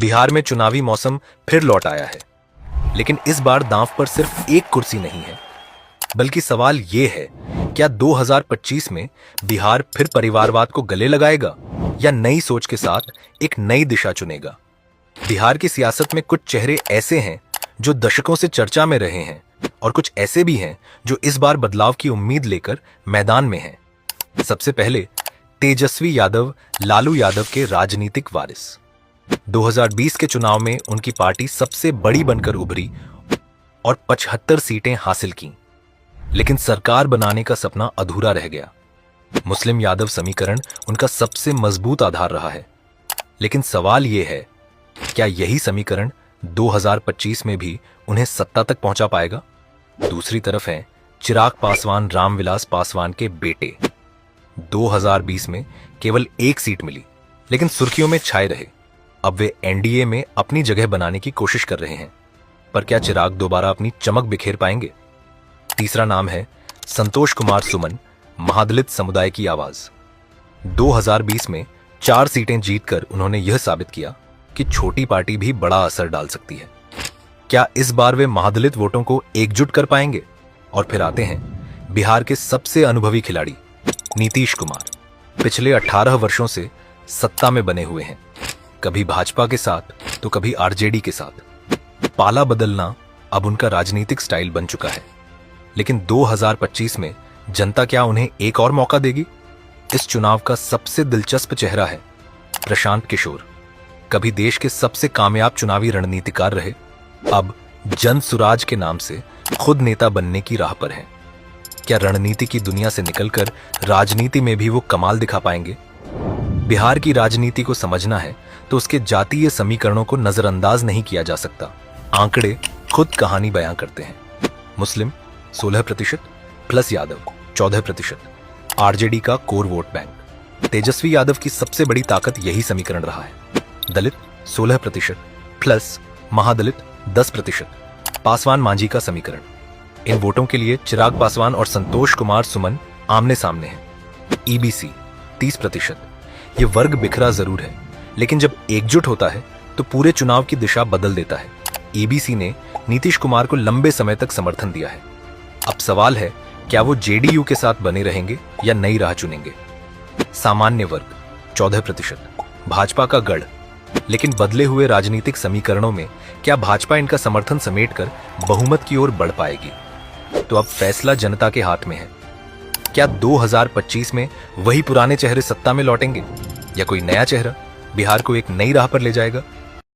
बिहार में चुनावी मौसम फिर लौट आया है, लेकिन इस बार दांव पर सिर्फ एक कुर्सी नहीं है, बल्कि सवाल ये है, क्या 2025 में बिहार फिर परिवारवाद को गले लगाएगा या नई सोच के साथ एक नई दिशा चुनेगा? बिहार की सियासत में कुछ चेहरे ऐसे हैं जो दशकों से चर्चा में रहे हैं और कुछ ऐसे भी हैं जो इस बार बदलाव की उम्मीद लेकर मैदान में हैं। सबसे पहले तेजस्वी यादव, लालू यादव के राजनीतिक वारिस। 2020 के चुनाव में उनकी पार्टी सबसे बड़ी बनकर उभरी और 75 सीटें हासिल की, लेकिन सरकार बनाने का सपना अधूरा रह गया। मुस्लिम यादव समीकरण उनका सबसे मजबूत आधार रहा है, लेकिन सवाल यह है, क्या यही समीकरण 2025 में भी उन्हें सत्ता तक पहुंचा पाएगा? दूसरी तरफ हैं चिराग पासवान, रामविलास पासवान के बेटे। 2020 में केवल एक सीट मिली, लेकिन सुर्खियों में छाए रहे। अब वे एनडीए में अपनी जगह बनाने की कोशिश कर रहे हैं, पर क्या चिराग दोबारा अपनी चमक बिखेर पाएंगे? तीसरा नाम है संतोष कुमार सुमन, महादलित समुदाय की आवाज। 2020 में 4 सीटें जीतकर उन्होंने यह साबित किया कि छोटी पार्टी भी बड़ा असर डाल सकती है। क्या इस बार वे महादलित वोटों को एकजुट कर पाएंगे? और फिर आते हैं बिहार के सबसे अनुभवी खिलाड़ी नीतीश कुमार। पिछले 18 वर्षों से सत्ता में बने हुए हैं, कभी भाजपा के साथ तो कभी आरजेडी के साथ। पाला बदलना अब उनका राजनीतिक स्टाइल बन चुका है, लेकिन 2025 में जनता क्या उन्हें एक और मौका देगी? इस चुनाव का सबसे दिलचस्प चेहरा है प्रशांत किशोर। कभी देश के सबसे कामयाब चुनावी रणनीतिकार रहे, अब जन सुराज के नाम से खुद नेता बनने की राह पर हैं। क्या रणनीति की दुनिया से निकलकर राजनीति में भी वो कमाल दिखा पाएंगे? बिहार की राजनीति को समझना है तो उसके जातीय समीकरणों को नजरअंदाज नहीं किया जा सकता। आंकड़े खुद कहानी बयां करते हैं। मुस्लिम 16% प्लस यादव 14%, आरजेडी का core vote bank. Tejashwi Yadav की सबसे बड़ी ताकत यही समीकरण रहा है। दलित 16% प्लस महादलित 10%, पासवान मांझी का समीकरण। इन वोटों के लिए चिराग पासवान और संतोष कुमार सुमन आमने सामने हैं। ईबीसी 30%। यह वर्ग बिखरा जरूर है, लेकिन जब एकजुट होता है तो पूरे चुनाव की दिशा बदल देता है। ईबीसी ने नीतीश कुमार को लंबे समय तक समर्थन दिया है। अब सवाल है, क्या वो जेडीयू के साथ बने रहेंगे या नई राह चुनेंगे? सामान्य वर्ग 14%, भाजपा का गढ़। लेकिन बदले हुए राजनीतिक समीकरणों में क्या भाजपा इनका समर्थन समेटकर बहुमत की ओर बढ़ पाएगी? तो अब फैसला जनता के हाथ में है। क्या 2025 में वही पुराने चेहरे सत्ता में लौटेंगे या कोई नया चेहरा बिहार को एक नई राह पर ले जाएगा?